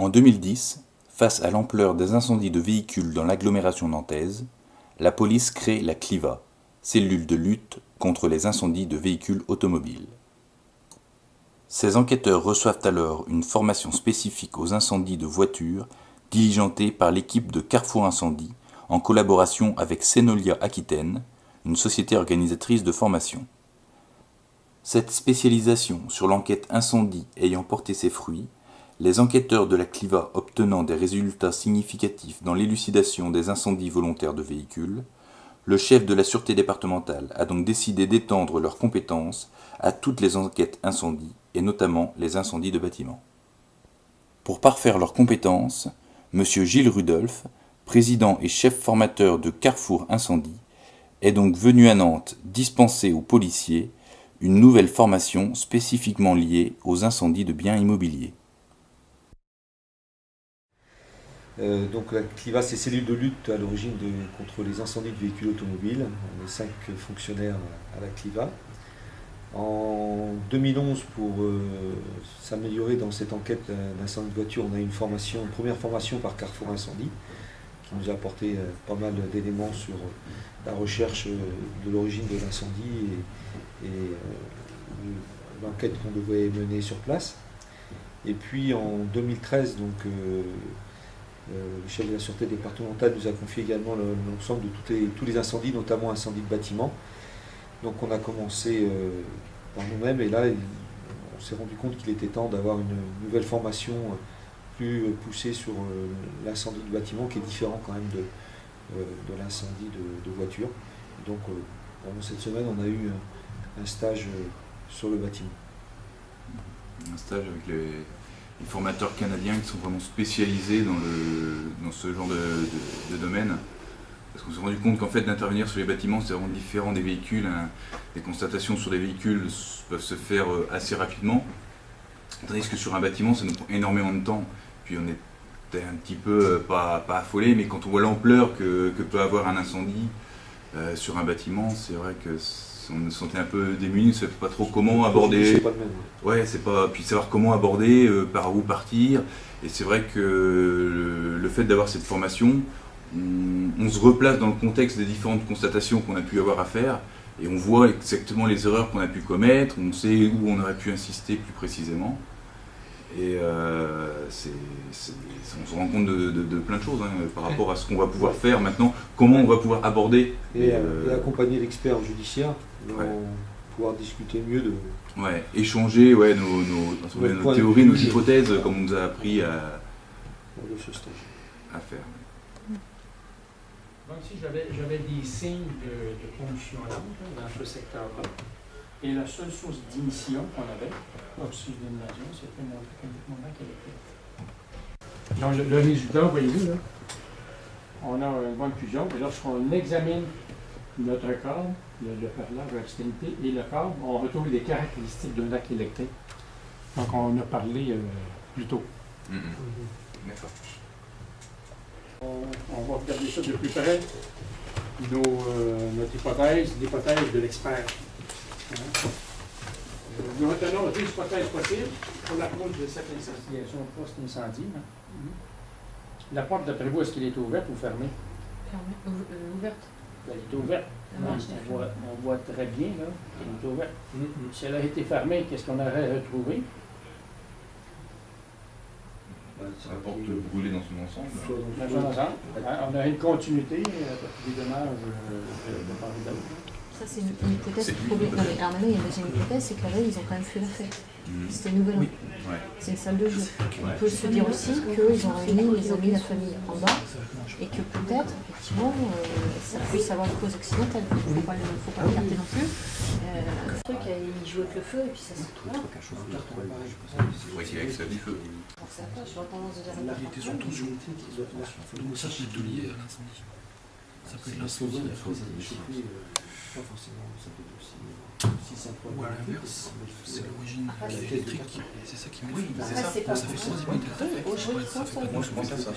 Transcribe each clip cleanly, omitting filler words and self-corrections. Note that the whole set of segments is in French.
En 2010, face à l'ampleur des incendies de véhicules dans l'agglomération nantaise, la police crée la CLIVA, cellule de lutte contre les incendies de véhicules automobiles. Ces enquêteurs reçoivent alors une formation spécifique aux incendies de voitures diligentée par l'équipe de Carrefour Incendie en collaboration avec Senolia Aquitaine, une société organisatrice de formation. Cette spécialisation sur l'enquête incendie ayant porté ses fruits, les enquêteurs de la CLIVA obtenant des résultats significatifs dans l'élucidation des incendies volontaires de véhicules, le chef de la sûreté départementale a donc décidé d'étendre leurs compétences à toutes les enquêtes incendies, et notamment les incendies de bâtiments. Pour parfaire leurs compétences, M. Gilles Rudolph, président et chef formateur de Carrefour Incendie, est donc venu à Nantes dispenser aux policiers une nouvelle formation spécifiquement liée aux incendies de biens immobiliers. Donc la CLIVA, c'est cellule de lutte à l'origine contre les incendies de véhicules automobiles. On est 5 fonctionnaires à la CLIVA. En 2011, pour s'améliorer dans cette enquête d'incendie de voiture, on a eu une première formation par Carrefour Incendie, qui nous a apporté pas mal d'éléments sur la recherche de l'origine de l'incendie et l'enquête qu'on devait mener sur place. Et puis en 2013, donc, le chef de la sûreté départementale nous a confié également l'ensemble de tous les incendies, notamment incendies de bâtiments. Donc on a commencé par nous-mêmes et là on s'est rendu compte qu'il était temps d'avoir une nouvelle formation plus poussée sur l'incendie de bâtiment qui est différent quand même de l'incendie de voiture. Donc pendant cette semaine on a eu un stage sur le bâtiment. Un stage avec les formateurs canadiens qui sont vraiment spécialisés dans ce genre de domaine. Parce qu'on s'est rendu compte qu'en fait d'intervenir sur les bâtiments c'est vraiment différent des véhicules. Les constatations sur les véhicules peuvent se faire assez rapidement, tandis que sur un bâtiment ça nous prend énormément de temps. Puis on était un petit peu, pas affolé, mais quand on voit l'ampleur que peut avoir un incendie sur un bâtiment, c'est vrai que on se sentait un peu démunis, on ne savait pas trop comment aborder. C'est pas le même. Ouais, c'est pas. Puis savoir comment aborder, par où partir. Et c'est vrai que le fait d'avoir cette formation, on se replace dans le contexte des différentes constatations qu'on a pu avoir à faire et on voit exactement les erreurs qu'on a pu commettre, on sait où on aurait pu insister plus précisément. Et on se rend compte de plein de choses par rapport à ce qu'on va pouvoir faire maintenant, comment on va pouvoir aborder. Et accompagner l'expert judiciaire pour pouvoir discuter mieux de... Ouais, échanger nos théories, nos hypothèses, comme on nous a appris à faire. Donc ici, j'avais des signes de pollution dans ce secteur-là. Et la seule source d'émission qu'on avait, au-dessus de l'émulation, c'était montré complètement qu'elle était. Donc le résultat, voyez-vous, là, on a une bonne fusion. Et lorsqu'on examine notre câble, le perlage à extrémité et le câble, on retrouve des caractéristiques d'un lac électrique. Donc on a parlé plus tôt. D'accord. On va regarder ça de plus près, notre hypothèse, l'hypothèse de l'expert. Nous retenons deux hypothèses possibles pour l'approche de cette investigation post-incendie. La porte, d'après vous, est-ce qu'elle est ouverte ou fermée? Ouverte. Elle est ouverte. On voit très bien, là. Elle est ouverte. Si elle a été fermée, qu'est-ce qu'on aurait retrouvé? La porte brûlée dans son ensemble. On a une continuité des dommages de part et d'autre. Ça, c'est une hypothèse prouvée. Alors maintenant, il y a une deuxième hypothèse, c'est que là, ils ont quand même fait l'affaire. C'était nouvel an. C'est une salle de jeu. On peut se dire aussi qu'ils ont réuni les amis, la famille en bas, et que peut-être, effectivement, ça puisse avoir une cause accidentelle. Il ne faut pas l'écarter non plus. Le truc, il joue avec le feu, et puis ça se trouve. Oui, il y a avec ça du feu. J'aurais tendance à dire Il était sous tension. Donc ça, c'est tout lié à l'incendie. Ça peut être l'incendie. Pas forcément, ça peut être aussi simple. Ou à l'inverse, c'est l'origine électrique. C'est ça qui m'étonne. ça. Ça fait 3 minutes. Ça fait pas de Je pense à ça.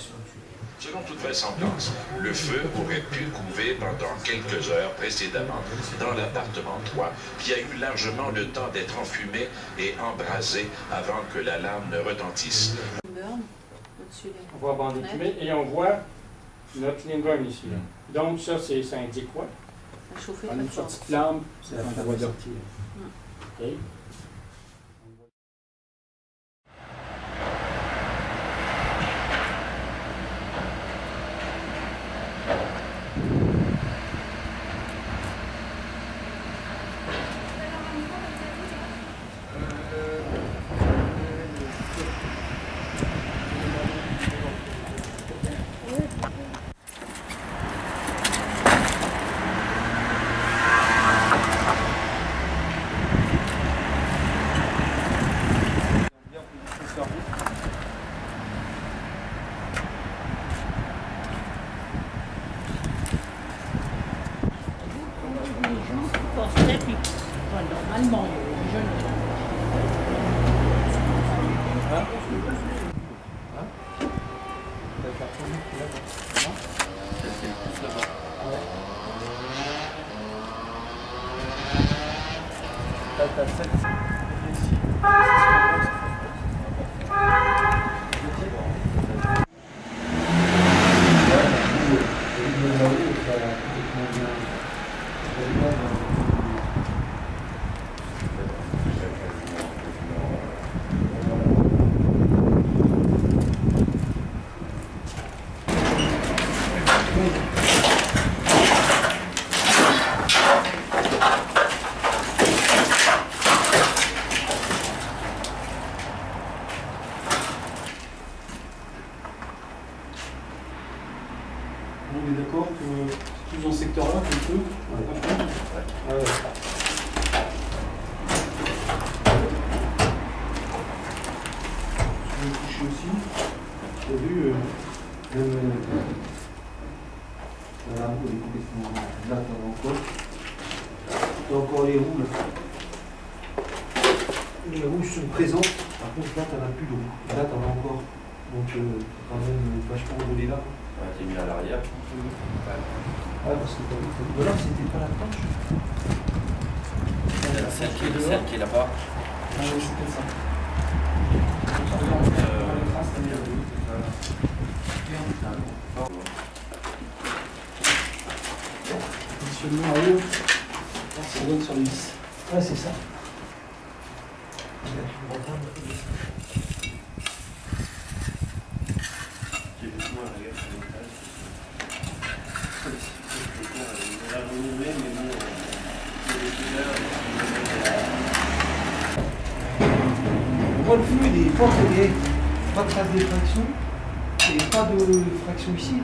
Selon toute vraisemblance, le feu aurait pu couver pendant quelques heures précédemment dans l'appartement 3, qui a eu largement le temps d'être enfumé et embrasé avant que l'alarme ne retentisse. au-dessus des... On voit bande écumée et on voit notre ligne brune ici. Donc ça, ça indique quoi? Ça chauffer On a très une fort. petite flamme, C'est la on flamme voit de là. sortie. OK. Normalement, les jeunes. On est d'accord que c'est plus dans ce secteur-là que le feu. Ah ouais. Je vais me coucher aussi. J'ai vu la roue est complètement là, t'en as encore. T'as encore les roues là. Les roues sont présentes, par contre là t'en as plus de roues. Là t'en as encore. Donc quand même vachement roulé là. Ouais, t'es mis à l'arrière. Ah parce que t'as vu que... Ou alors c'était pas la planche. Celle qui est là-bas. Ah oui, c'était ça. Positionnement à haut. Ça donne sur les vis. Ouais, c'est ça. On voit le flux, il est fort, il n'y a pas de trace d'effraction, et pas de fraction ici.